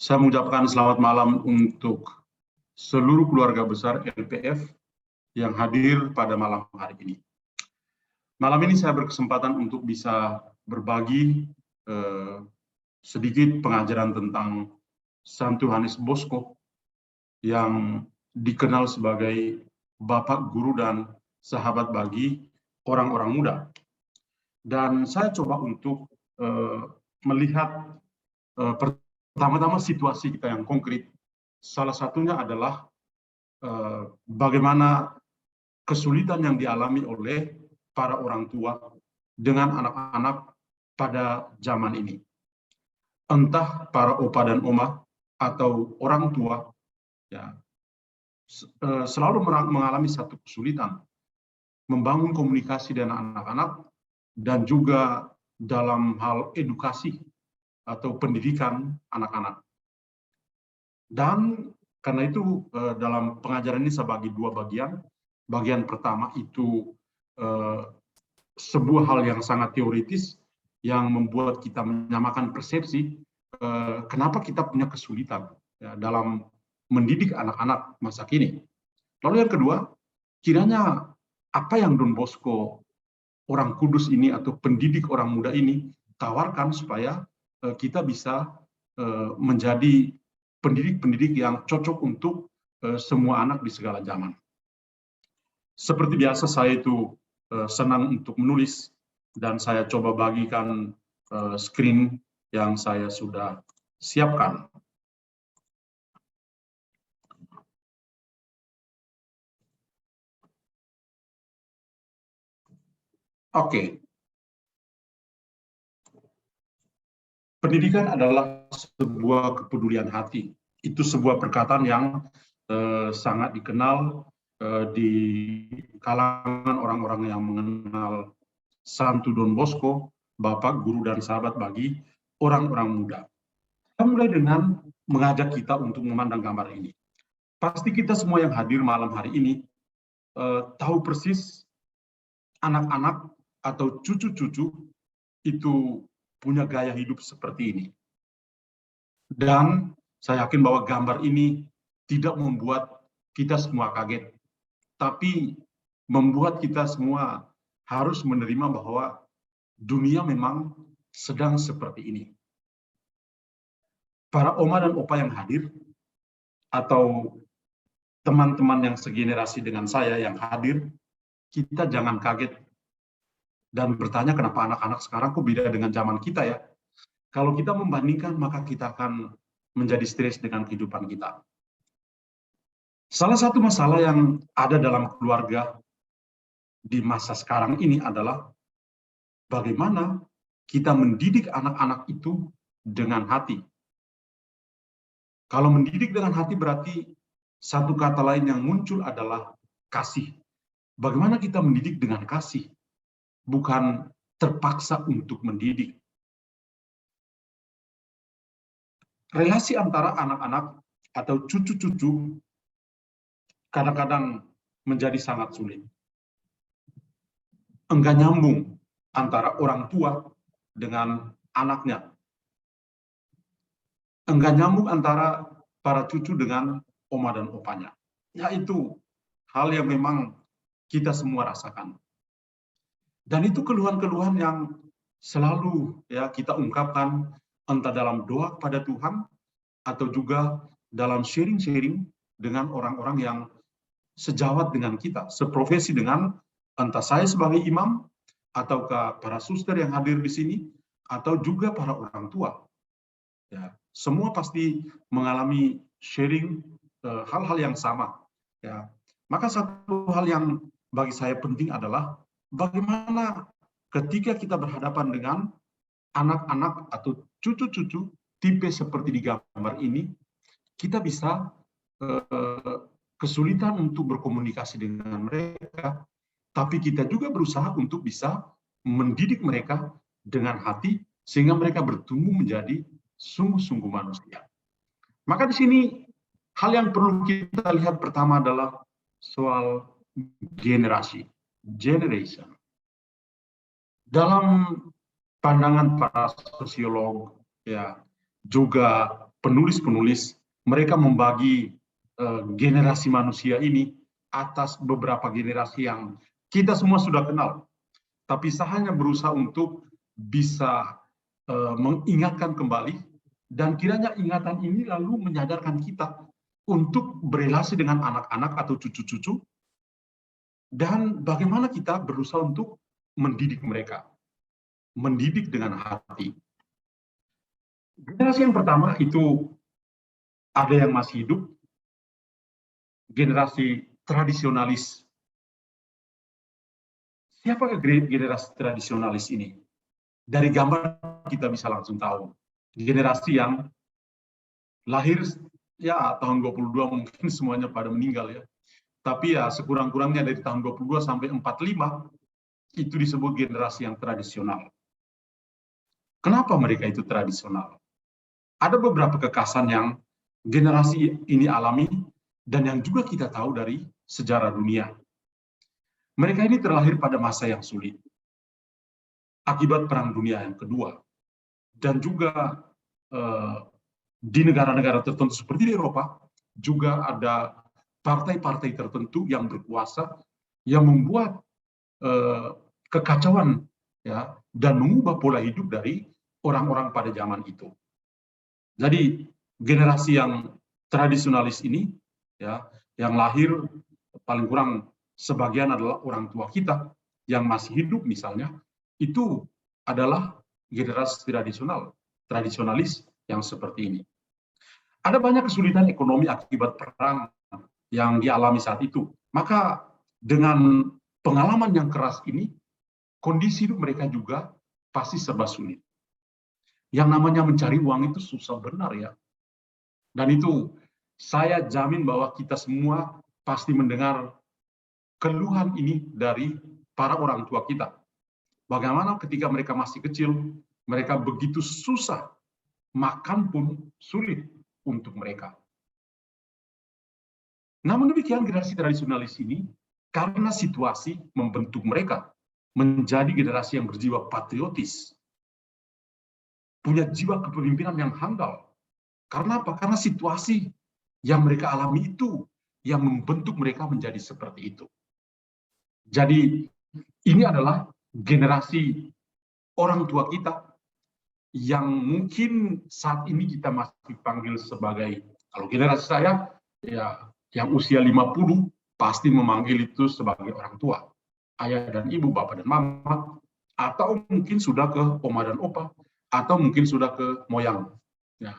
Saya mengucapkan selamat malam untuk seluruh keluarga besar LPF yang hadir pada malam hari ini. Malam ini saya berkesempatan untuk bisa berbagi sedikit pengajaran tentang Santo Yohanes Bosco yang dikenal sebagai Bapak Guru dan Sahabat bagi orang-orang muda. Dan saya coba untuk melihat pertama-tama situasi kita yang konkret. Salah satunya adalah bagaimana kesulitan yang dialami oleh para orang tua dengan anak-anak pada zaman ini. Entah para opa dan oma atau orang tua ya, selalu mengalami satu kesulitan membangun komunikasi dengan anak-anak dan juga dalam hal edukasi atau pendidikan anak-anak. Dan karena itu dalam pengajaran ini saya bagi dua bagian. Bagian pertama itu sebuah hal yang sangat teoritis yang membuat kita menyamakan persepsi kenapa kita punya kesulitan ya, dalam mendidik anak-anak masa kini. Lalu yang kedua, kiranya apa yang Don Bosco orang kudus ini atau pendidik orang muda ini tawarkan supaya kita bisa menjadi pendidik-pendidik yang cocok untuk semua anak di segala zaman. Seperti biasa saya itu senang untuk menulis dan saya coba bagikan screen yang saya sudah siapkan. Oke. Pendidikan adalah sebuah kepedulian hati. Itu sebuah perkataan yang sangat dikenal di kalangan orang-orang yang mengenal Santo Don Bosco, Bapak, Guru, dan Sahabat bagi orang-orang muda. Kita mulai dengan mengajak kita untuk memandang gambar ini. Pasti kita semua yang hadir malam hari ini tahu persis anak-anak atau cucu-cucu itu punya gaya hidup seperti ini. Dan saya yakin bahwa gambar ini tidak membuat kita semua kaget, tapi membuat kita semua harus menerima bahwa dunia memang sedang seperti ini. Para oma dan opa yang hadir, atau teman-teman yang segenerasi dengan saya yang hadir, kita jangan kaget dan bertanya kenapa anak-anak sekarang kok beda dengan zaman kita ya. Kalau kita membandingkan, maka kita akan menjadi stres dengan kehidupan kita. Salah satu masalah yang ada dalam keluarga di masa sekarang ini adalah bagaimana kita mendidik anak-anak itu dengan hati. Kalau mendidik dengan hati berarti satu kata lain yang muncul adalah kasih. Bagaimana kita mendidik dengan kasih, bukan terpaksa untuk mendidik. Relasi antara anak-anak atau cucu-cucu kadang-kadang menjadi sangat sulit. Enggak nyambung antara orang tua dengan anaknya. Enggak nyambung antara para cucu dengan oma dan opanya. Ya itu hal yang memang kita semua rasakan. Dan itu keluhan-keluhan yang selalu ya kita ungkapkan entah dalam doa kepada Tuhan atau juga dalam sharing-sharing dengan orang-orang yang sejawat dengan kita, seprofesi dengan entah saya sebagai imam ataukah para suster yang hadir di sini atau juga para orang tua. Ya, semua pasti mengalami sharing hal-hal yang sama. Ya, maka satu hal yang bagi saya penting adalah bagaimana ketika kita berhadapan dengan anak-anak atau cucu-cucu tipe seperti di gambar ini, kita bisa kesulitan untuk berkomunikasi dengan mereka, tapi kita juga berusaha untuk bisa mendidik mereka dengan hati sehingga mereka bertumbuh menjadi sungguh-sungguh manusia. Maka di sini hal yang perlu kita lihat pertama adalah soal generasi, generation. Dalam pandangan para sosiolog, ya juga penulis-penulis, mereka membagi generasi manusia ini atas beberapa generasi yang kita semua sudah kenal. Tapi saya hanya berusaha untuk bisa mengingatkan kembali, dan kiranya ingatan ini lalu menyadarkan kita untuk berelasi dengan anak-anak atau cucu-cucu, dan bagaimana kita berusaha untuk mendidik mereka, mendidik dengan hati. Generasi yang pertama itu ada yang masih hidup, generasi tradisionalis. Siapa generasi tradisionalis ini? Dari gambar kita bisa langsung tahu. Generasi yang lahir ya tahun 22 mungkin semuanya pada meninggal ya. Tapi ya sekurang-kurangnya dari tahun 22 sampai 45 itu disebut generasi yang tradisional. Kenapa mereka itu tradisional? Ada beberapa kekhasan yang generasi ini alami dan yang juga kita tahu dari sejarah dunia. Mereka ini terlahir pada masa yang sulit akibat Perang Dunia yang Kedua, dan juga di negara-negara tertentu seperti di Eropa juga ada partai-partai tertentu yang berkuasa yang membuat kekacauan ya, dan mengubah pola hidup dari orang-orang pada zaman itu. Jadi generasi yang tradisionalis ini ya, yang lahir paling kurang sebagian adalah orang tua kita yang masih hidup misalnya, itu adalah generasi tradisionalis yang seperti ini. Ada banyak kesulitan ekonomi akibat perang yang dialami saat itu. Maka dengan pengalaman yang keras ini, kondisi hidup mereka juga pasti serba sulit. Yang namanya mencari uang itu susah benar ya. Dan itu saya jamin bahwa kita semua pasti mendengar keluhan ini dari para orang tua kita. Bagaimana ketika mereka masih kecil, mereka begitu susah, makan pun sulit untuk mereka. Namun demikian generasi tradisionalis ini, karena situasi membentuk mereka menjadi generasi yang berjiwa patriotis, punya jiwa kepemimpinan yang handal. Karena apa? Karena situasi yang mereka alami itu yang membentuk mereka menjadi seperti itu. Jadi ini adalah generasi orang tua kita yang mungkin saat ini kita masih panggil sebagai, kalau generasi saya ya yang usia 50 pasti memanggil itu sebagai orang tua, ayah dan ibu, bapak dan mama, atau mungkin sudah ke oma dan opa, atau mungkin sudah ke moyang. Ya,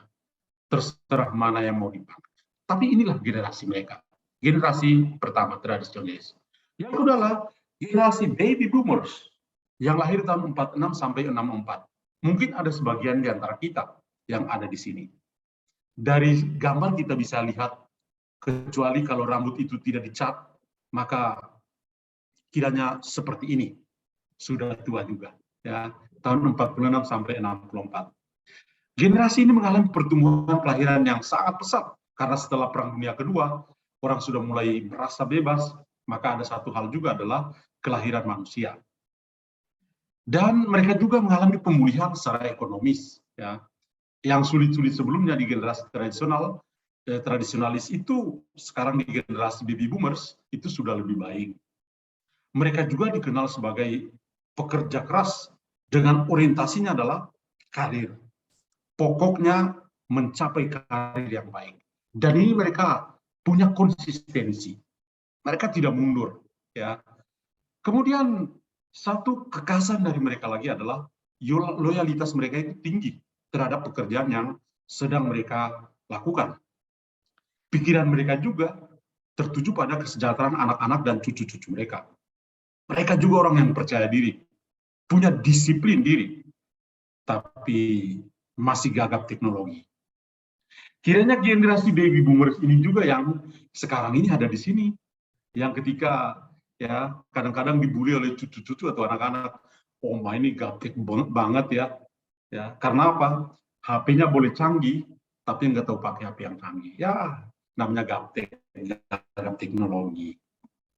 terserah mana yang mau dipanggil. Tapi inilah generasi mereka. Generasi pertama tradisionalis. Yang kedua adalah generasi baby boomers yang lahir tahun 46 sampai 64. Mungkin ada sebagian di antara kita yang ada di sini. Dari gambar kita bisa lihat, kecuali kalau rambut itu tidak dicat, maka kiranya seperti ini. Sudah tua juga. Ya, tahun 46 sampai 64. Generasi ini mengalami pertumbuhan kelahiran yang sangat pesat, karena setelah Perang Dunia Kedua, orang sudah mulai merasa bebas, maka ada satu hal juga adalah kelahiran manusia. Dan mereka juga mengalami pemulihan secara ekonomis. Ya. Yang sulit-sulit sebelumnya di generasi tradisionalis itu, sekarang di generasi baby boomers, itu sudah lebih baik. Mereka juga dikenal sebagai pekerja keras, dengan orientasinya adalah karir. Pokoknya mencapai karir yang baik. Dan ini mereka punya konsistensi. Mereka tidak mundur. Ya. Kemudian satu kekhasan dari mereka lagi adalah loyalitas mereka itu tinggi terhadap pekerjaan yang sedang mereka lakukan. Pikiran mereka juga tertuju pada kesejahteraan anak-anak dan cucu-cucu mereka. Mereka juga orang yang percaya diri, punya disiplin diri, tapi masih gagap teknologi. Kiranya generasi baby boomers ini juga yang sekarang ini ada di sini, yang ketika ya kadang-kadang dibully oleh cucu-cucu atau anak-anak, oh ini gaptek banget ya, ya karena apa? HP-nya boleh canggih, tapi nggak tahu pakai HP yang canggih. Ya namanya gaptek, gagap teknologi.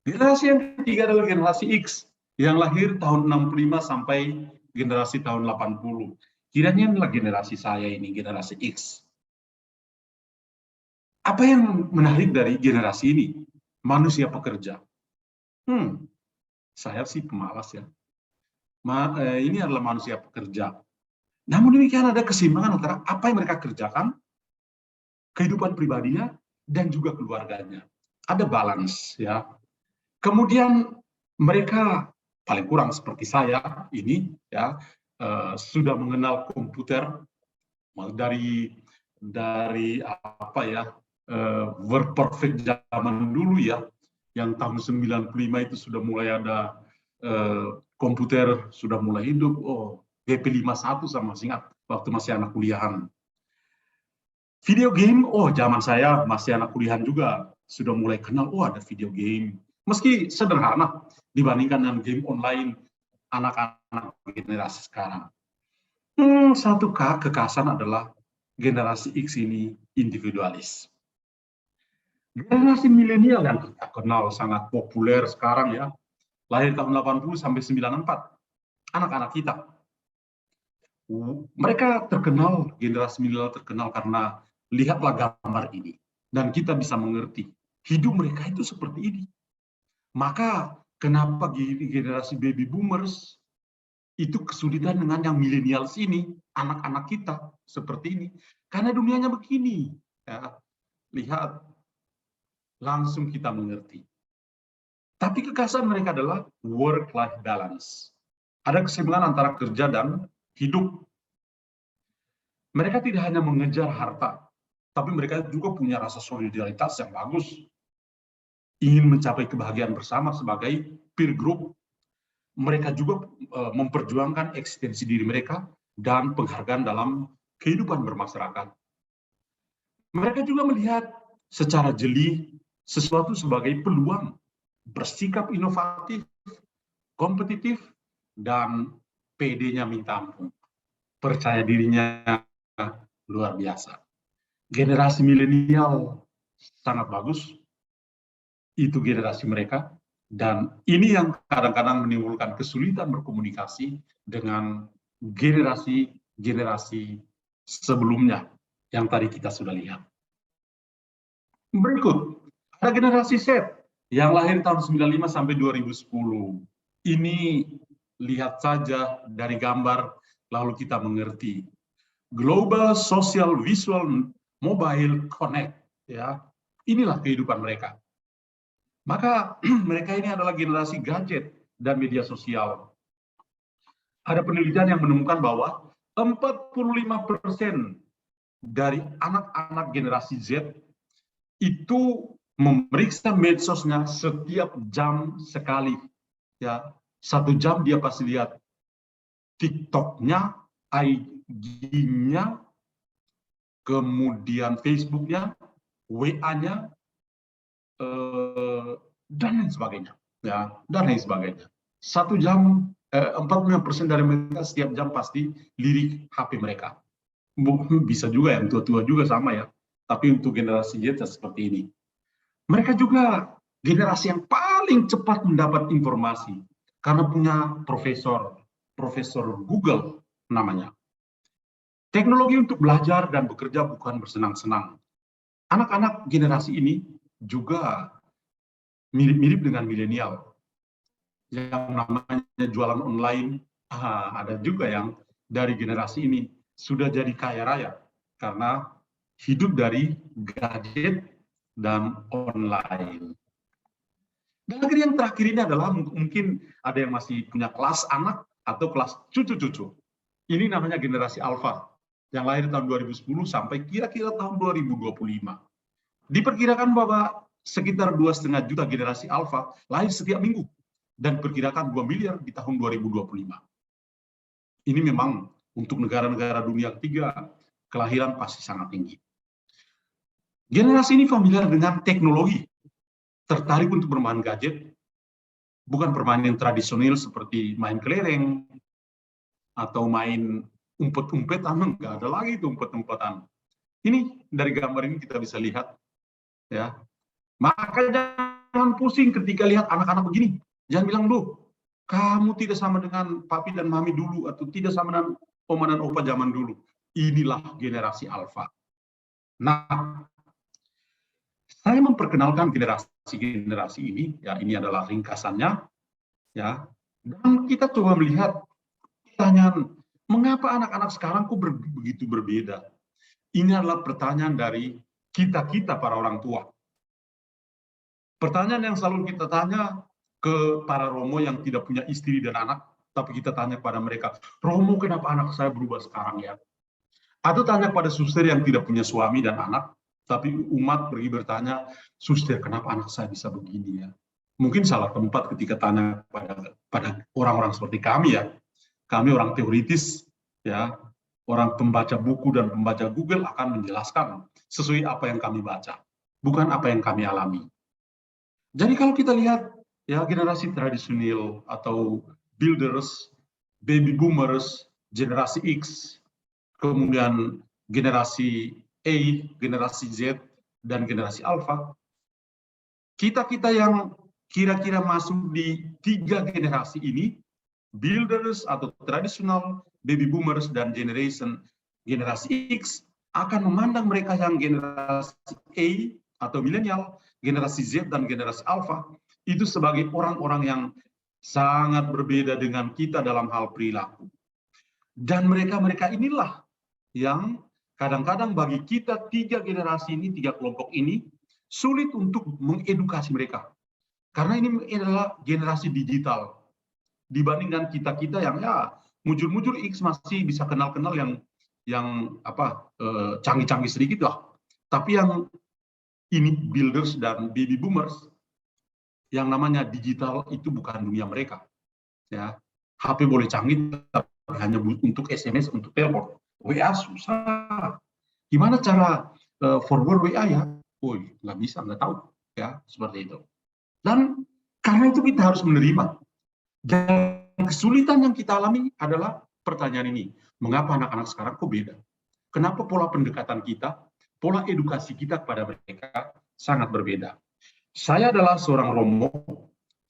Generasi yang ketiga adalah generasi X, yang lahir tahun 65 sampai generasi tahun 80. Kiranya inilah generasi saya ini, generasi X. Apa yang menarik dari generasi ini? Manusia pekerja. Saya sih pemalas ya. Ini adalah manusia pekerja. Namun demikian ada keseimbangan antara apa yang mereka kerjakan, kehidupan pribadinya, dan juga keluarganya. Ada balance ya. Kemudian mereka paling kurang seperti saya ini ya sudah mengenal komputer dari apa ya Word Perfect zaman dulu ya, yang tahun 95 itu sudah mulai ada komputer sudah mulai hidup. BP51 sama ingat waktu masih anak kuliahan. Video game, zaman saya masih anak kuliahan juga sudah mulai kenal, ada video game. Meski sederhana dibandingkan dengan game online anak-anak generasi sekarang. Satu kekhasan adalah generasi X ini individualis. Generasi milenial yang kita kenal sangat populer sekarang ya, lahir tahun 80 sampai 94, anak-anak kita. Mereka terkenal, generasi milenial terkenal karena lihatlah gambar ini. Dan kita bisa mengerti, hidup mereka itu seperti ini. Maka kenapa generasi baby boomers itu kesulitan dengan yang milenial ini, anak-anak kita seperti ini. Karena dunianya begini. Ya, lihat, langsung kita mengerti. Tapi kekhasan mereka adalah work-life balance. Ada keseimbangan antara kerja dan hidup. Mereka tidak hanya mengejar harta, tapi mereka juga punya rasa solidaritas yang bagus. Ingin mencapai kebahagiaan bersama sebagai peer group. Mereka juga memperjuangkan eksistensi diri mereka dan penghargaan dalam kehidupan bermasyarakat. Mereka juga melihat secara jeli sesuatu sebagai peluang, bersikap inovatif, kompetitif, dan PD-nya minta ampun. Percaya dirinya luar biasa. Generasi milenial sangat bagus, itu generasi mereka, dan ini yang kadang-kadang menimbulkan kesulitan berkomunikasi dengan generasi sebelumnya yang tadi kita sudah lihat. Berikut, ada generasi Z yang lahir tahun 95 sampai 2010. Ini lihat saja dari gambar, lalu kita mengerti. Global Social Visual Mobile Connect, ya, inilah kehidupan mereka. Maka mereka ini adalah generasi gadget dan media sosial. Ada penelitian yang menemukan bahwa 45% dari anak-anak generasi Z itu memeriksa medsosnya setiap jam sekali. Ya, 1 jam dia pasti lihat TikTok-nya, IG-nya, kemudian Facebook-nya, WA-nya, dan lain sebagainya. Ya, dan lain sebagainya. 1 jam, 45% dari mereka setiap jam pasti lirik HP mereka. Bisa juga yang tua-tua juga sama ya. Tapi untuk generasi Z seperti ini. Mereka juga generasi yang paling cepat mendapat informasi. Karena punya Profesor Google namanya. Teknologi untuk belajar dan bekerja bukan bersenang-senang. Anak-anak generasi ini juga mirip-mirip dengan milenial. Yang namanya jualan online, ada juga yang dari generasi ini sudah jadi kaya raya karena hidup dari gadget dan online. Dan yang terakhir ini adalah mungkin ada yang masih punya kelas anak atau kelas cucu-cucu. Ini namanya generasi alfa yang lahir tahun 2010 sampai kira-kira tahun 2025. Diperkirakan bahwa sekitar 2,5 juta generasi alfa lahir setiap minggu dan perkirakan 2 miliar di tahun 2025. Ini memang untuk negara-negara dunia ketiga kelahiran pasti sangat tinggi. Generasi ini familiar dengan teknologi, tertarik untuk bermain gadget, bukan permainan tradisional seperti main kelereng atau main umpet-umpetan, enggak ada lagi itu umpet-umpetan. Ini dari gambar ini kita bisa lihat, ya. Maka jangan pusing ketika lihat anak-anak begini. Jangan bilang, "Duh, kamu tidak sama dengan papi dan mami dulu atau tidak sama dengan oma dan opa zaman dulu." Inilah generasi alfa. Nah, Saya memperkenalkan generasi-generasi ini, ya ini adalah ringkasannya, ya. Dan kita coba melihat pertanyaan, mengapa anak-anak sekarang kok begitu berbeda? Ini adalah pertanyaan dari kita para orang tua. Pertanyaan yang selalu kita tanya ke para Romo yang tidak punya istri dan anak, tapi kita tanya kepada mereka, Romo, kenapa anak saya berubah sekarang ya? Atau tanya pada suster yang tidak punya suami dan anak, tapi umat pergi bertanya, suster, kenapa anak saya bisa begini ya? Mungkin salah tempat ketika tanya pada orang-orang seperti kami ya. Kami orang teoritis, ya, orang pembaca buku dan pembaca Google akan menjelaskan sesuai apa yang kami baca, bukan apa yang kami alami. Jadi kalau kita lihat ya generasi tradisional atau builders, baby boomers, generasi X, kemudian generasi A, generasi Z, dan generasi Alpha, kita yang kira-kira masuk di 3 generasi ini, builders atau tradisional, baby boomers, dan generasi X, akan memandang mereka yang generasi A atau milenial, generasi Z, dan generasi Alpha, itu sebagai orang-orang yang sangat berbeda dengan kita dalam hal perilaku. Dan mereka inilah yang kadang-kadang bagi kita 3 generasi ini, 3 kelompok ini, sulit untuk mengedukasi mereka. Karena ini adalah generasi digital. Dibandingkan kita-kita yang ya mujur-mujur X masih bisa kenal-kenal yang canggih-canggih sedikit lah. Tapi yang ini builders dan baby boomers, yang namanya digital itu bukan dunia mereka. Ya, HP boleh canggih, tapi hanya untuk SMS, untuk telepon. WA susah. Gimana cara forward WA ya? Woi, nggak bisa, nggak tahu. Ya, seperti itu. Dan karena itu kita harus menerima. Dan kesulitan yang kita alami adalah pertanyaan ini. Mengapa anak-anak sekarang kok beda? Kenapa pola pendekatan kita, pola edukasi kita kepada mereka sangat berbeda? Saya adalah seorang Romo,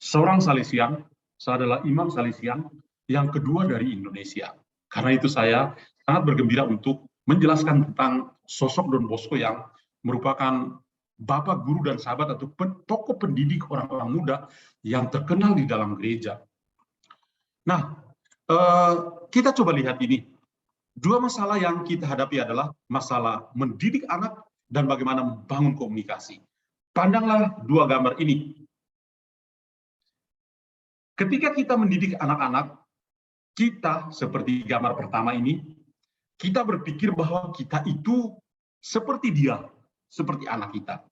seorang Salesian, saya adalah imam Salesian yang kedua dari Indonesia. Karena itu saya sangat bergembira untuk menjelaskan tentang sosok Don Bosco yang merupakan bapak, guru, dan sahabat atau tokoh pendidik orang-orang muda yang terkenal di dalam gereja. Nah, kita coba lihat ini. 2 masalah yang kita hadapi adalah masalah mendidik anak dan bagaimana membangun komunikasi. Pandanglah 2 gambar ini. Ketika kita mendidik anak-anak, kita seperti gambar pertama ini, kita berpikir bahwa kita itu seperti dia, seperti anak kita.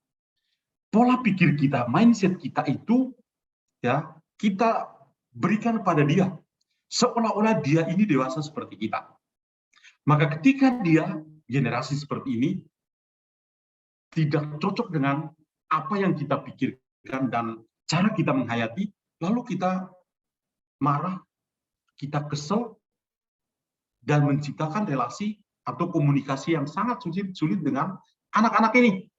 Pola pikir kita, mindset kita itu, ya, kita berikan pada dia, seolah-olah dia ini dewasa seperti kita. Maka ketika dia generasi seperti ini tidak cocok dengan apa yang kita pikirkan dan cara kita menghayati, lalu kita marah, kita kesel, dan menciptakan relasi atau komunikasi yang sangat sulit dengan anak-anak ini.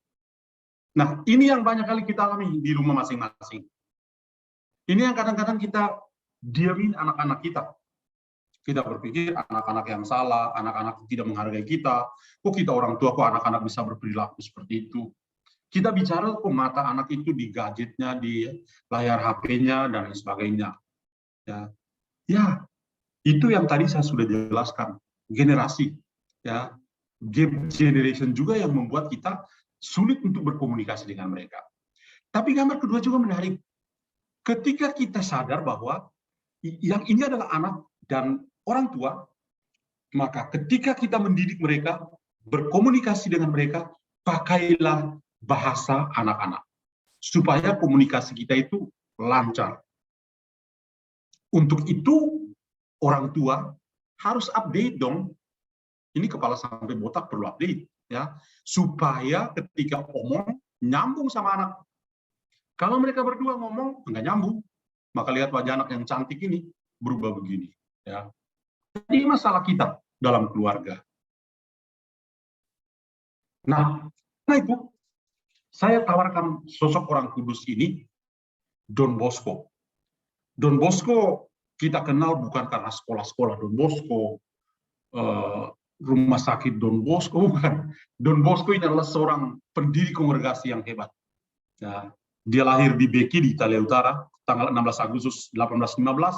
Nah, ini yang banyak kali kita alami di rumah masing-masing. Ini yang kadang-kadang kita diamin anak-anak kita. Kita berpikir anak-anak yang salah, anak-anak tidak menghargai kita. Kok kita orang tua, kok anak-anak bisa berperilaku seperti itu? Kita bicara kok mata anak itu di gadgetnya, di layar HP-nya, dan lain sebagainya. Ya, itu yang tadi saya sudah jelaskan. Generasi. Ya, gap generation juga yang membuat kita sulit untuk berkomunikasi dengan mereka. Tapi gambar kedua juga menarik. Ketika kita sadar bahwa yang ini adalah anak dan orang tua, maka ketika kita mendidik mereka, berkomunikasi dengan mereka, pakailah bahasa anak-anak. Supaya komunikasi kita itu lancar. Untuk itu, orang tua harus update dong. Ini kepala sampai botak perlu update. Ya, supaya ketika ngomong, nyambung sama anak. Kalau mereka berdua ngomong, nggak nyambung. Maka lihat wajah anak yang cantik ini, berubah begini. Ya. Jadi masalah kita dalam keluarga. Nah, karena itu saya tawarkan sosok orang kudus ini, Don Bosco. Don Bosco kita kenal bukan karena sekolah-sekolah Don Bosco, rumah sakit Don Bosco, bukan. Don Bosco ini adalah seorang pendiri kongregasi yang hebat. Ya, dia lahir di Becchi di Italia Utara tanggal 16 Agustus 1815.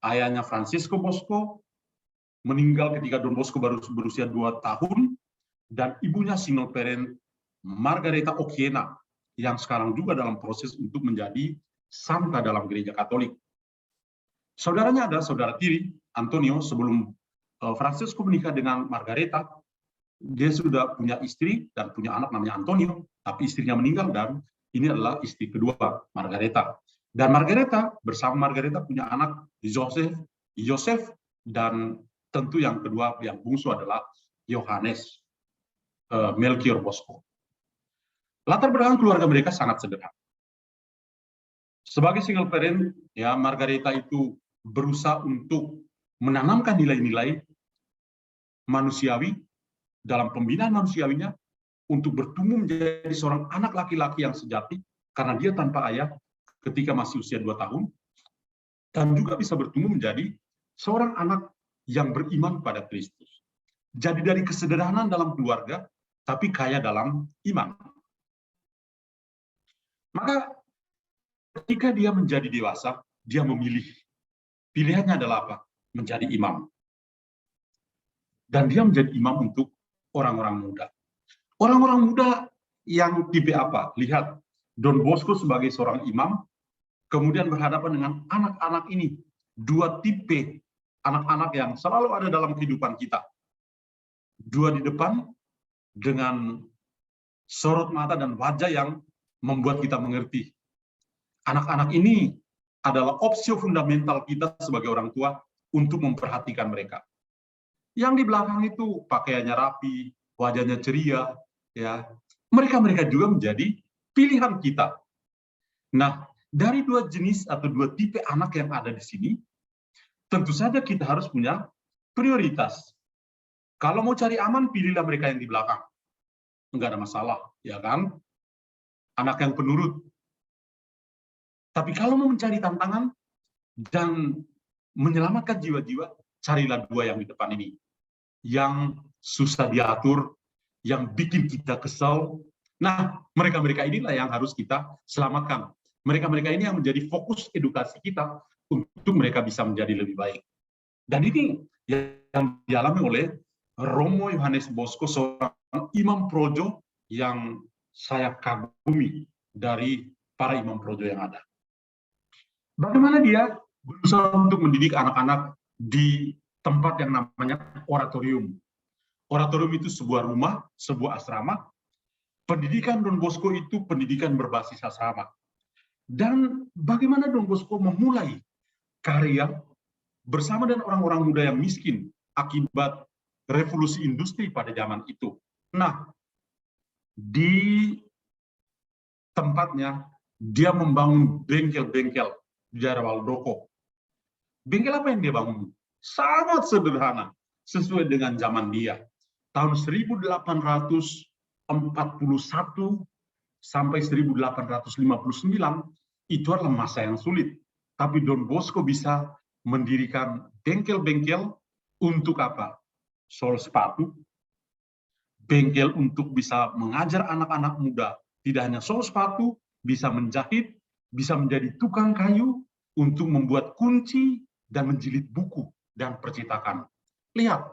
Ayahnya Francisco Bosco meninggal ketika Don Bosco baru berusia 2 tahun, dan ibunya single parent Margareta Occhiena yang sekarang juga dalam proses untuk menjadi santa dalam gereja Katolik. Saudaranya ada saudara tiri Antonio. Sebelum Francisco menikah dengan Margareta, dia sudah punya istri dan punya anak namanya Antonio, tapi istrinya meninggal dan ini adalah istri kedua Margareta. Dan Margareta bersama Margareta punya anak Joseph, dan tentu yang kedua yang bungsu adalah Johannes Melchior Bosco. Latar belakang keluarga mereka sangat sederhana. Sebagai single parent, ya, Margareta itu berusaha untuk menanamkan nilai-nilai manusiawi dalam pembinaan manusiawinya untuk bertumbuh menjadi seorang anak laki-laki yang sejati, karena dia tanpa ayah ketika masih usia 2 tahun, dan juga bisa bertumbuh menjadi seorang anak yang beriman pada Kristus. Jadi dari kesederhanaan dalam keluarga, tapi kaya dalam iman. Maka ketika dia menjadi dewasa, dia memilih. Pilihannya adalah apa? Menjadi imam. Dan dia menjadi imam untuk orang-orang muda. Orang-orang muda yang tipe apa? Lihat, Don Bosco sebagai seorang imam, kemudian berhadapan dengan anak-anak ini. 2 tipe anak-anak yang selalu ada dalam kehidupan kita. 2 di depan dengan sorot mata dan wajah yang membuat kita mengerti. Anak-anak ini adalah opsi fundamental kita sebagai orang tua untuk memperhatikan mereka. Yang di belakang itu pakaiannya rapi, wajahnya ceria, ya. Mereka juga menjadi pilihan kita. Nah, dari 2 jenis atau 2 tipe anak yang ada di sini, tentu saja kita harus punya prioritas. Kalau mau cari aman, pilihlah mereka yang di belakang. Enggak ada masalah, ya kan? Anak yang penurut. Tapi kalau mau mencari tantangan dan menyelamatkan jiwa-jiwa, carilah 2 yang di depan ini. Yang susah diatur, yang bikin kita kesal. Nah, mereka-mereka inilah yang harus kita selamatkan. Mereka-mereka ini yang menjadi fokus edukasi kita untuk mereka bisa menjadi lebih baik. Dan ini yang dialami oleh Romo Johannes Bosco, seorang imam projo yang saya kagumi dari para imam projo yang ada. Bagaimana dia berusaha untuk mendidik anak-anak di tempat yang namanya oratorium. Oratorium itu sebuah rumah, sebuah asrama. Pendidikan Don Bosco itu pendidikan berbasis asrama. Dan bagaimana Don Bosco memulai karya bersama dengan orang-orang muda yang miskin akibat revolusi industri pada zaman itu. Nah, di tempatnya dia membangun bengkel-bengkel di daerah Waldoko. Bengkel apa yang dia bangun? Sangat sederhana, sesuai dengan zaman dia. Tahun 1841 sampai 1859 itu adalah masa yang sulit. Tapi Don Bosco bisa mendirikan bengkel-bengkel untuk apa? Sol sepatu, bengkel untuk bisa mengajar anak-anak muda. Tidak hanya sol sepatu, bisa menjahit, bisa menjadi tukang kayu untuk membuat kunci dan menjilid buku dan percetakan. Lihat,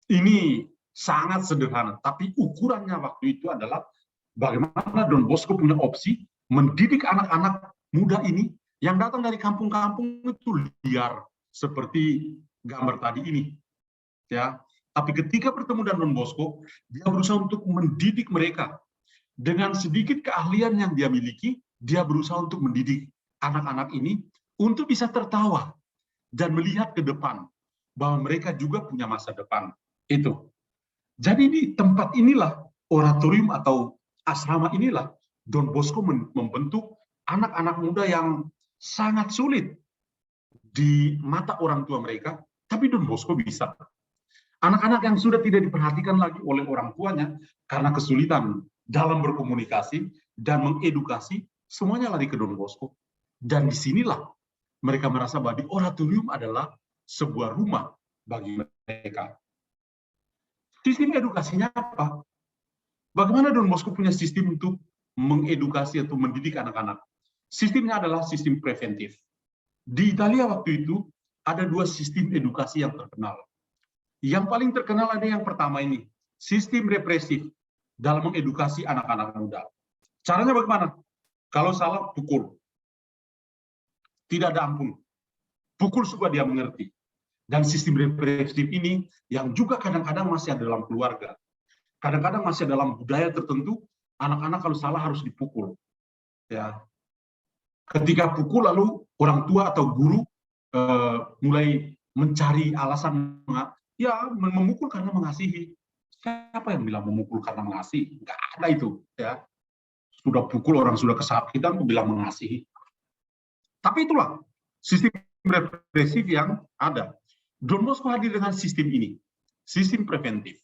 ini sangat sederhana, tapi ukurannya waktu itu adalah bagaimana Don Bosco punya opsi mendidik anak-anak muda ini yang datang dari kampung-kampung itu liar, seperti gambar tadi ini. Ya, tapi ketika bertemu dengan Don Bosco, dia berusaha untuk mendidik mereka. Dengan sedikit keahlian yang dia miliki, dia berusaha untuk mendidik anak-anak ini untuk bisa tertawa dan melihat ke depan bahwa mereka juga punya masa depan. Itu. Jadi di tempat inilah, oratorium atau asrama inilah, Don Bosco membentuk anak-anak muda yang sangat sulit di mata orang tua mereka, tapi Don Bosco bisa. Anak-anak yang sudah tidak diperhatikan lagi oleh orang tuanya karena kesulitan dalam berkomunikasi dan mengedukasi, semuanya lari ke Don Bosco. Dan disinilah mereka merasa bahwa di oratorium adalah sebuah rumah bagi mereka. Sistem edukasinya apa? Bagaimana Don Bosco punya sistem untuk mengedukasi atau mendidik anak-anak. Sistemnya adalah sistem preventif. Di Italia waktu itu ada 2 sistem edukasi yang terkenal. Yang paling terkenal ada yang pertama ini, sistem represif dalam mengedukasi anak-anak muda. Caranya bagaimana? Kalau salah, pukul. Tidak ada ampun. Pukul supaya dia mengerti. Dan sistem represif ini yang juga kadang-kadang masih ada dalam keluarga. Kadang-kadang masih dalam budaya tertentu, anak-anak kalau salah harus dipukul. Ya. Ketika pukul, lalu orang tua atau guru mulai mencari alasan, ya memukul karena mengasihi. Siapa yang bilang memukul karena mengasihi? Nggak ada itu. Ya. Sudah pukul, orang sudah kesakitan, aku bilang mengasihi. Tapi itulah sistem represif yang ada. Don Bosco hadir dengan sistem ini, sistem preventif.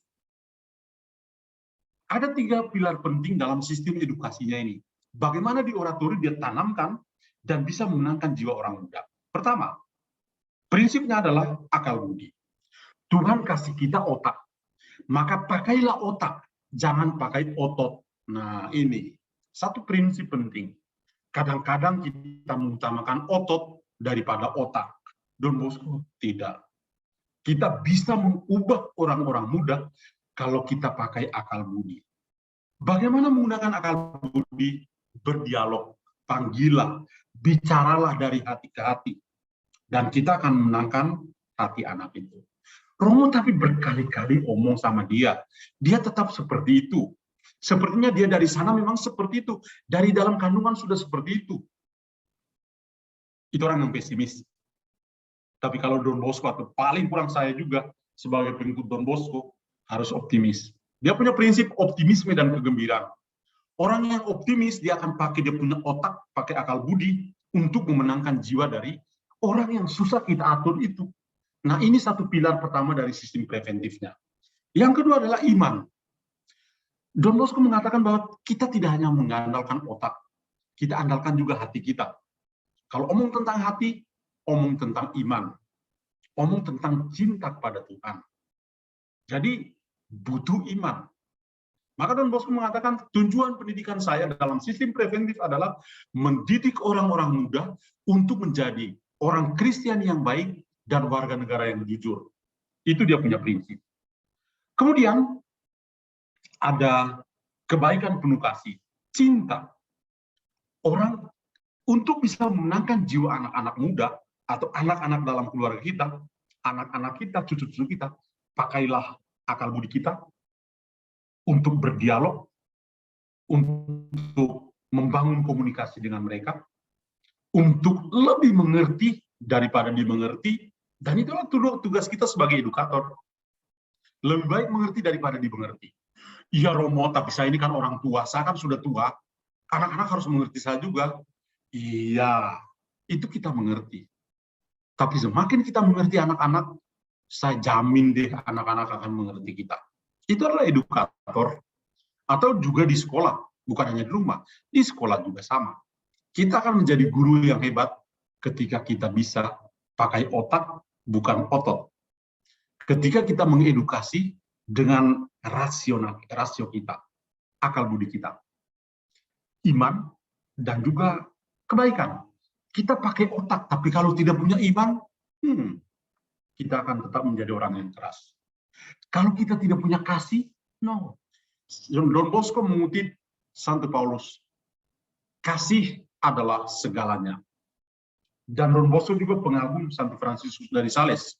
Ada 3 pilar penting dalam sistem edukasinya ini. Bagaimana di oratori dia tanamkan dan bisa memenangkan jiwa orang muda. Pertama, prinsipnya adalah akal budi. Tuhan kasih kita otak, maka pakailah otak, jangan pakai otot. Nah, ini satu prinsip penting. Kadang-kadang kita mengutamakan otot daripada otak. Don Bosco tidak. Kita bisa mengubah orang-orang muda kalau kita pakai akal budi. Bagaimana menggunakan akal budi? Berdialog, panggillah, bicaralah dari hati ke hati. Dan kita akan menangkan hati anak itu. Romo tapi berkali-kali omong sama dia. Dia tetap seperti itu. Sepertinya dia dari sana memang seperti itu. Dari dalam kandungan sudah seperti itu. Itu orang yang pesimis. Tapi kalau Don Bosco, atau paling kurang saya juga sebagai pengikut Don Bosco, harus optimis. Dia punya prinsip optimisme dan kegembiraan. Orang yang optimis, dia akan pakai dia punya otak, pakai akal budi, untuk memenangkan jiwa dari orang yang susah kita atur itu. Nah, ini satu pilar pertama dari sistem preventifnya. Yang kedua adalah iman. Don Bosco mengatakan bahwa kita tidak hanya mengandalkan otak, kita andalkan juga hati kita. Kalau omong tentang hati, omong tentang iman, omong tentang cinta kepada Tuhan. Jadi butuh iman. Maka Don Bosco mengatakan tujuan pendidikan saya dalam sistem preventif adalah mendidik orang-orang muda untuk menjadi orang Kristen yang baik dan warga negara yang jujur. Itu dia punya prinsip. Kemudian ada kebaikan penuh kasih, cinta. Orang untuk bisa memenangkan jiwa anak-anak muda atau anak-anak dalam keluarga kita, anak-anak kita, cucu-cucu kita, pakailah akal budi kita untuk berdialog, untuk membangun komunikasi dengan mereka, untuk lebih mengerti daripada dimengerti, dan itulah tugas kita sebagai edukator. Lebih baik mengerti daripada dimengerti. Iya Romo, tapi saya ini kan orang tua, saya kan sudah tua, anak-anak harus mengerti saya juga. Iya, itu kita mengerti. Tapi semakin kita mengerti anak-anak, saya jamin deh anak-anak akan mengerti kita. Itu adalah edukator. Atau juga di sekolah, bukan hanya di rumah, di sekolah juga sama. Kita akan menjadi guru yang hebat ketika kita bisa pakai otak, bukan otot. Ketika kita mengedukasi dengan rasio kita, akal budi kita, iman, dan juga kebaikan. Kita pakai otak, tapi kalau tidak punya iman, kita akan tetap menjadi orang yang keras. Kalau kita tidak punya kasih, no. Don Bosco mengutip Santo Paulus, kasih adalah segalanya. Dan Don Bosco juga pengagum Santo Fransiskus dari Sales.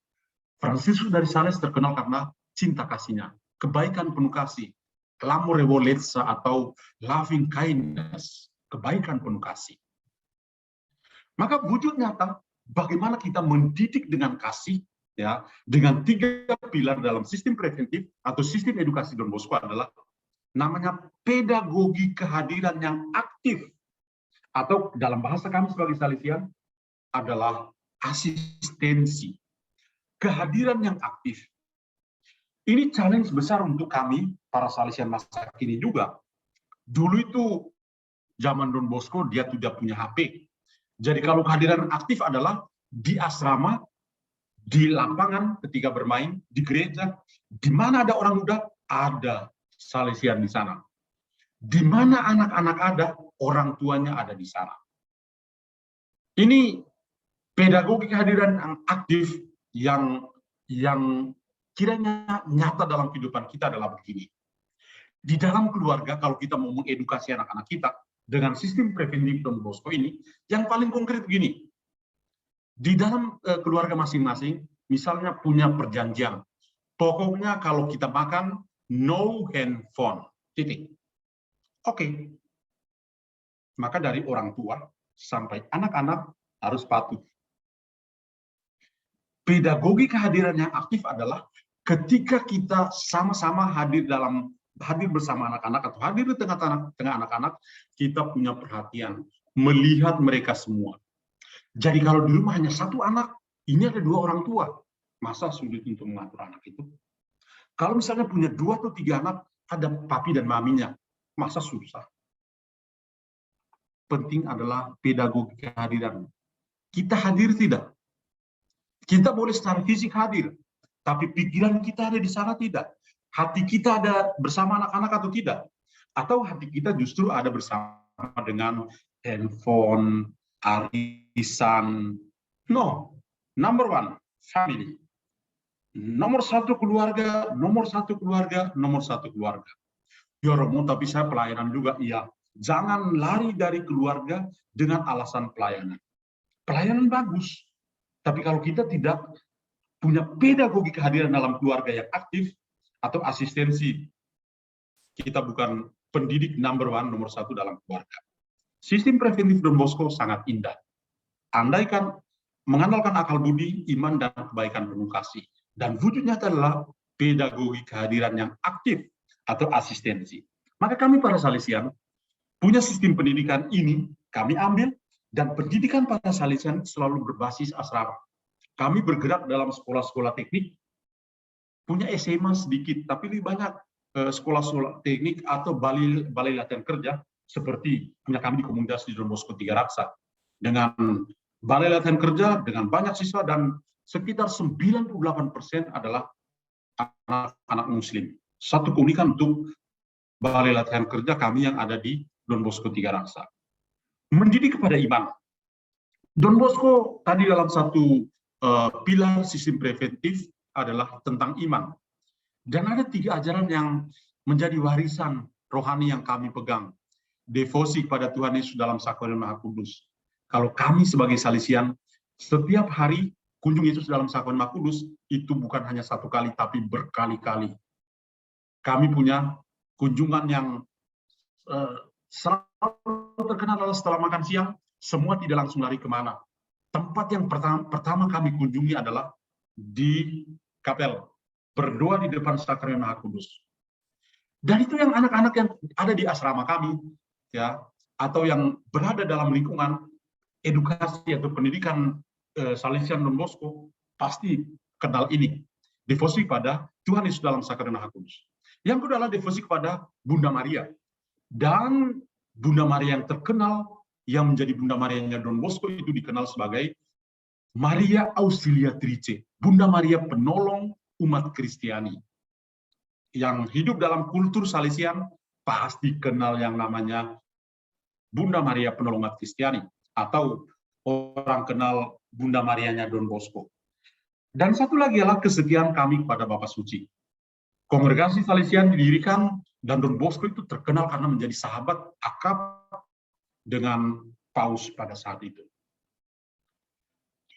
Fransiskus dari Sales terkenal karena cinta kasihnya, kebaikan penuh kasih, l'amore volezza atau loving kindness, kebaikan penuh kasih. Maka wujud nyata bagaimana kita mendidik dengan kasih, ya, dengan 3 pilar dalam sistem preventif atau sistem edukasi Don Bosco adalah namanya pedagogi kehadiran yang aktif, atau dalam bahasa kami sebagai Salesian adalah asistensi. Kehadiran yang aktif. Ini challenge besar untuk kami, para Salesian masa kini juga. Dulu itu, zaman Don Bosco, dia tidak punya HP. Jadi kalau kehadiran aktif adalah di asrama, di lapangan ketika bermain, di gereja, di mana ada orang muda, ada Salesian di sana. Di mana anak-anak ada, orang tuanya ada di sana. Ini pedagogi kehadiran yang aktif yang kiranya nyata dalam kehidupan kita adalah begini. Di dalam keluarga, kalau kita mau mengedukasi anak-anak kita dengan sistem preventif Don Bosco ini, yang paling konkret begini. Di dalam keluarga masing-masing, misalnya punya perjanjian. Pokoknya kalau kita makan, no handphone. Titik. Oke. Maka dari orang tua sampai anak-anak harus patuh. Pedagogi kehadiran yang aktif adalah ketika kita sama-sama hadir bersama anak-anak atau hadir di tengah anak-anak, kita punya perhatian, melihat mereka semua. Jadi kalau di rumah hanya satu anak, ini ada dua orang tua, masa sulit untuk mengatur anak itu? Kalau misalnya punya 2 atau 3 anak, ada papi dan maminya, masa susah? Penting adalah pedagogi kehadiran. Kita hadir tidak? Kita boleh secara fisik hadir, tapi pikiran kita ada di sana tidak? Hati kita ada bersama anak-anak atau tidak? Atau hati kita justru ada bersama dengan handphone, arisan? No. Number 1, family. Nomor 1 keluarga, nomor 1 keluarga, nomor 1 keluarga. Ya Romo, tapi saya pelayanan juga. Iya. Jangan lari dari keluarga dengan alasan pelayanan. Pelayanan bagus. Tapi kalau kita tidak punya pedagogi kehadiran dalam keluarga yang aktif atau asistensi, kita bukan pendidik nomor 1 dalam keluarga. Sistem preventif Don Bosco sangat indah. Andaikan mengandalkan akal budi, iman, dan kebaikan penuh kasih. Dan wujudnya adalah pedagogi kehadiran yang aktif atau asistensi. Maka kami para Salesian punya sistem pendidikan ini, kami ambil, dan pendidikan para Salesian selalu berbasis asrama. Kami bergerak dalam sekolah-sekolah teknik, punya SMA sedikit, tapi lebih banyak sekolah-sekolah teknik atau balai latihan kerja, seperti punya kami di komunitas di Don Bosco Tiga Raksa, dengan balai latihan kerja, dengan banyak siswa, dan sekitar 98% adalah anak-anak muslim. Satu keunikan untuk balai latihan kerja kami yang ada di Don Bosco Tiga Raksa. Mendidik kepada iman. Don Bosco tadi dalam satu pilar sistem preventif adalah tentang iman. Dan ada 3 ajaran yang menjadi warisan rohani yang kami pegang. Devosi kepada Tuhan Yesus dalam Sakramen Maha Kudus. Kalau kami sebagai Salesian, setiap hari kunjung Yesus dalam Sakramen Maha Kudus, itu bukan hanya 1 kali, tapi berkali-kali. Kami punya kunjungan yang selalu terkenal adalah setelah makan siang, semua tidak langsung lari kemana. Tempat yang pertama kami kunjungi adalah di kapel, berdoa di depan Sakramen Maha Kudus. Dan itu yang anak-anak yang ada di asrama kami, ya, atau yang berada dalam lingkungan edukasi atau pendidikan Salesian Don Bosco, pasti kenal ini. Devosi pada Tuhan Yesus dalam Sakramen Maha Kudus. Yang kedua adalah devosi kepada Bunda Maria. Dan Bunda Maria yang terkenal, yang menjadi Bunda Marianya Don Bosco itu dikenal sebagai Maria Auxiliatrice, Bunda Maria penolong umat Kristiani. Yang hidup dalam kultur Salesian pasti kenal yang namanya Bunda Maria penolong umat Kristiani, atau orang kenal Bunda Marianya Don Bosco. Dan satu lagi adalah kesetiaan kami kepada Bapak Suci. Kongregasi Salesian didirikan dan Don Bosco itu terkenal karena menjadi sahabat akrab dengan Paus pada saat itu.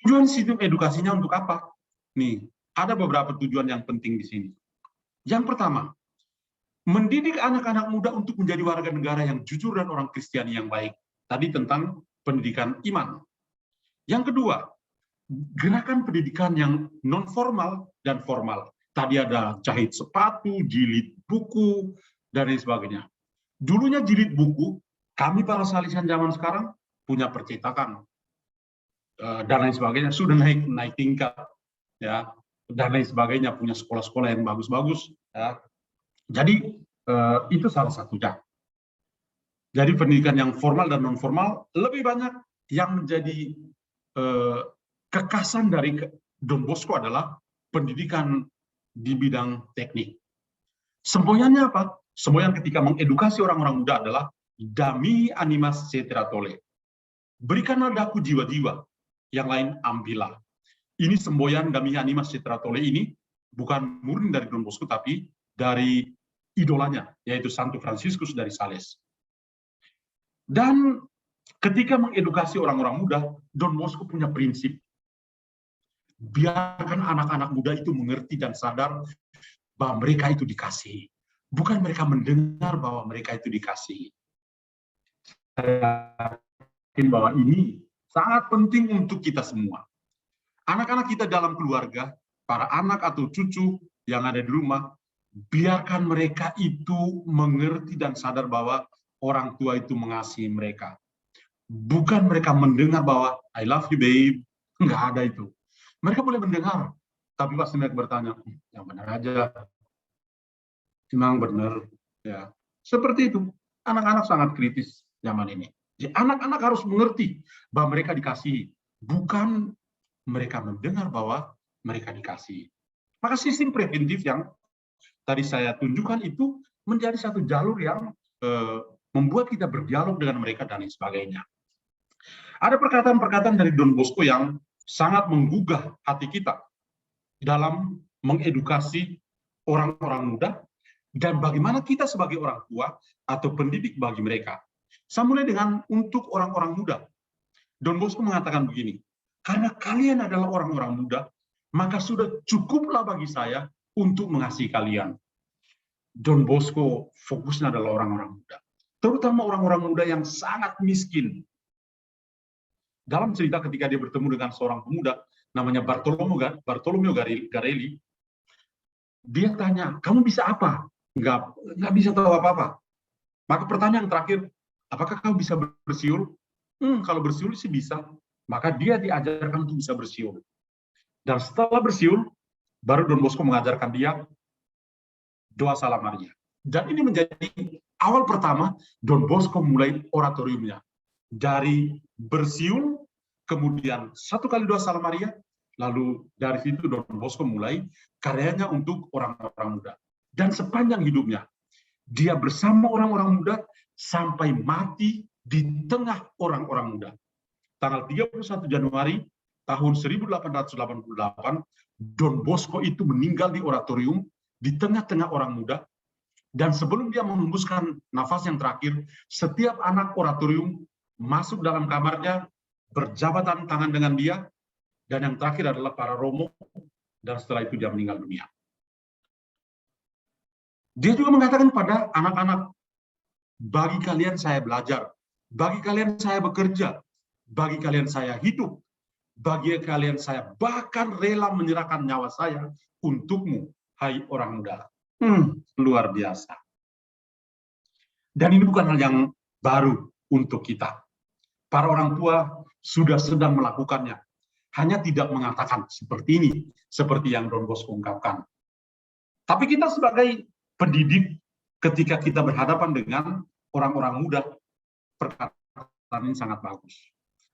Tujuan sistem edukasinya untuk apa? Nih, ada beberapa tujuan yang penting di sini. Yang pertama, mendidik anak-anak muda untuk menjadi warga negara yang jujur dan orang Kristiani yang baik. Tadi tentang pendidikan iman. Yang kedua, gerakan pendidikan yang non formal dan formal. Tadi ada jahit sepatu, jilid buku, dan lain sebagainya. Dulunya jilid buku, kami para Salesian zaman sekarang punya percetakan dan lain sebagainya, sudah naik tingkat, ya, dan lain sebagainya, punya sekolah-sekolah yang bagus-bagus. Ya. Jadi itu salah satunya. Jadi pendidikan yang formal dan non formal lebih banyak. Yang menjadi kekasan dari Don Bosco adalah pendidikan di bidang teknik. Semboyannya apa? semboyan ketika mengedukasi orang-orang muda adalah dami animas cetera tole. Berikanlah daku jiwa-jiwa, yang lain ambillah. Ini semboyan dami animas cetera tole ini bukan murni dari Don Bosco, tapi dari idolanya, yaitu Santo Fransiskus dari Sales. Dan ketika mengedukasi orang-orang muda, Don Bosco punya prinsip. Biarkan anak-anak muda itu mengerti dan sadar bahwa mereka itu dikasihi. Bukan mereka mendengar bahwa mereka itu dikasihi. Saya yakin bahwa ini sangat penting untuk kita semua. Anak-anak kita dalam keluarga, para anak atau cucu yang ada di rumah, biarkan mereka itu mengerti dan sadar bahwa orang tua itu mengasihi mereka. Bukan mereka mendengar bahwa I love you babe, nggak ada itu. Mereka boleh mendengar, tapi pasti mereka bertanya, yang benar aja, memang benar, ya. Seperti itu. Anak-anak sangat kritis zaman ini. Jadi anak-anak harus mengerti bahwa mereka dikasihi, bukan mereka mendengar bahwa mereka dikasihi. Maka sistem preventif yang tadi saya tunjukkan itu menjadi satu jalur yang membuat kita berdialog dengan mereka dan lain sebagainya. Ada perkataan-perkataan dari Don Bosco yang sangat menggugah hati kita dalam mengedukasi orang-orang muda dan bagaimana kita sebagai orang tua atau pendidik bagi mereka. Saya mulai dengan untuk orang-orang muda. Don Bosco mengatakan begini, karena kalian adalah orang-orang muda, maka sudah cukuplah bagi saya untuk mengasihi kalian. Don Bosco fokusnya adalah orang-orang muda, terutama orang-orang muda yang sangat miskin. Dalam cerita ketika dia bertemu dengan seorang pemuda namanya Bartolomeo Garelli, dia tanya, kamu bisa apa? Nggak bisa tahu apa-apa. Maka pertanyaan terakhir, apakah kamu bisa bersiul? Kalau bersiul sih bisa. Maka dia diajarkan untuk bisa bersiul. Dan setelah bersiul, baru Don Bosco mengajarkan dia doa Salam Maria. Dan ini menjadi awal pertama Don Bosco mulai oratoriumnya. Dari bersiul, kemudian satu kali doa Salam Maria, lalu dari situ Don Bosco mulai karyanya untuk orang-orang muda. Dan sepanjang hidupnya, dia bersama orang-orang muda sampai mati di tengah orang-orang muda. Tanggal 31 Januari tahun 1888, Don Bosco itu meninggal di oratorium di tengah-tengah orang muda. Dan sebelum dia menghembuskan nafas yang terakhir, setiap anak oratorium masuk dalam kamarnya, berjabatan tangan dengan dia, dan yang terakhir adalah para romo, dan setelah itu dia meninggal dunia. Dia juga mengatakan pada anak-anak, bagi kalian saya belajar, bagi kalian saya bekerja, bagi kalian saya hidup, bagi kalian saya bahkan rela menyerahkan nyawa saya untukmu, hai orang muda. Luar biasa. Dan ini bukan hal yang baru untuk kita. Para orang tua sudah sedang melakukannya. Hanya tidak mengatakan seperti ini, seperti yang Don Bosco ungkapkan. Tapi kita sebagai pendidik, ketika kita berhadapan dengan orang-orang muda, perkataan ini sangat bagus.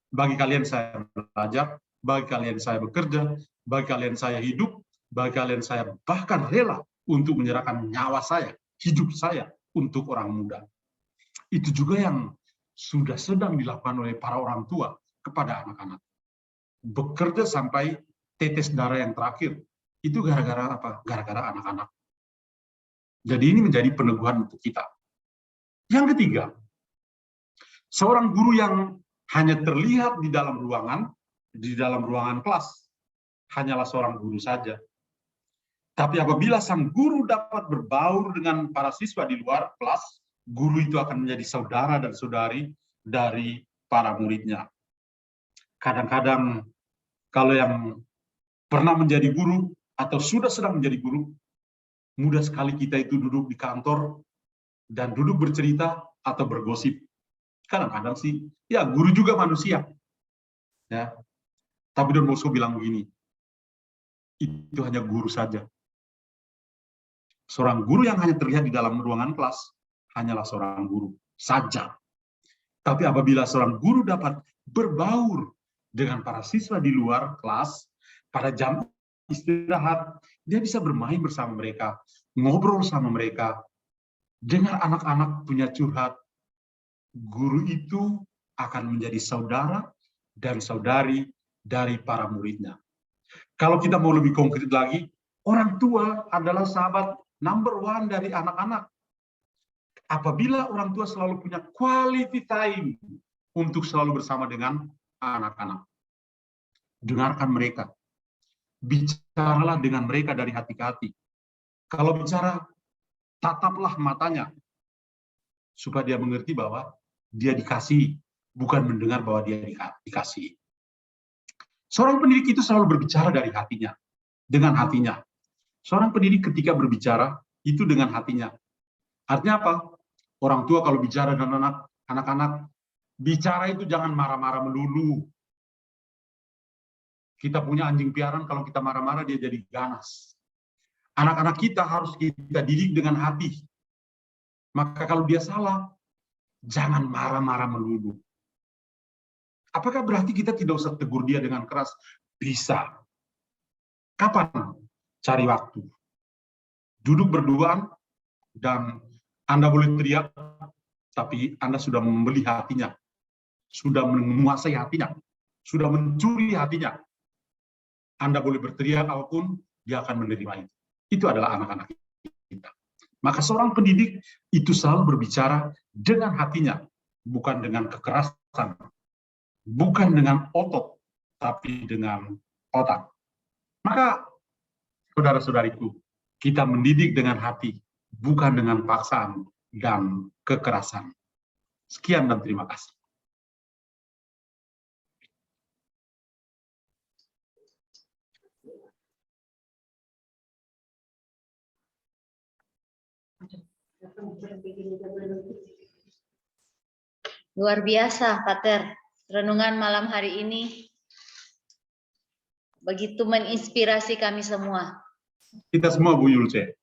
Bagi kalian saya belajar, bagi kalian saya bekerja, bagi kalian saya hidup, bagi kalian saya bahkan rela untuk menyerahkan nyawa saya, hidup saya untuk orang muda. Itu juga yang sudah sedang dilakukan oleh para orang tua kepada anak-anak. Bekerja sampai tetes darah yang terakhir. Itu gara-gara apa? Gara-gara anak-anak. Jadi ini menjadi peneguhan untuk kita. Yang ketiga, seorang guru yang hanya terlihat di dalam ruangan kelas, hanyalah seorang guru saja. Tapi apabila sang guru dapat berbaur dengan para siswa di luar kelas, guru itu akan menjadi saudara dan saudari dari para muridnya. Kadang-kadang kalau yang pernah menjadi guru atau sudah sedang menjadi guru, mudah sekali kita itu duduk di kantor dan duduk bercerita atau bergosip. Kadang-kadang sih, ya guru juga manusia. Ya. Tapi Don Bosco bilang begini, itu hanya guru saja. Seorang guru yang hanya terlihat di dalam ruangan kelas, hanyalah seorang guru saja. Tapi apabila seorang guru dapat berbaur dengan para siswa di luar kelas, pada jam istirahat, dia bisa bermain bersama mereka, ngobrol sama mereka, dengar anak-anak punya curhat, guru itu akan menjadi saudara dan saudari dari para muridnya. Kalau kita mau lebih konkret lagi, orang tua adalah sahabat number one dari anak-anak. Apabila orang tua selalu punya quality time untuk selalu bersama dengan anak-anak, dengarkan mereka, bicaralah dengan mereka dari hati ke hati. Kalau bicara, tataplah matanya, supaya dia mengerti bahwa dia dikasih, bukan mendengar bahwa dia dikasih. Seorang pendidik itu selalu berbicara dari hatinya, dengan hatinya. Seorang pendidik ketika berbicara, itu dengan hatinya. Artinya apa? Orang tua kalau bicara dengan anak-anak, bicara itu jangan marah-marah melulu. Kita punya anjing piaraan, kalau kita marah-marah dia jadi ganas. Anak-anak kita harus kita didik dengan hati. Maka kalau dia salah, jangan marah-marah melulu. Apakah berarti kita tidak usah tegur dia dengan keras? Bisa. Kapan? Cari waktu. Duduk berduaan, dan Anda boleh teriak, tapi Anda sudah membeli hatinya, sudah menguasai hatinya, sudah mencuri hatinya. Anda boleh berteriak apapun, dia akan menerima itu. Itu adalah anak-anak kita. Maka seorang pendidik itu selalu berbicara dengan hatinya, bukan dengan kekerasan, bukan dengan otot, tapi dengan otak. Maka, saudara-saudariku, kita mendidik dengan hati, bukan dengan paksaan dan kekerasan. Sekian dan terima kasih. Luar biasa, Pater. Renungan malam hari ini begitu menginspirasi kami semua. Kita semua, Bu Yulce.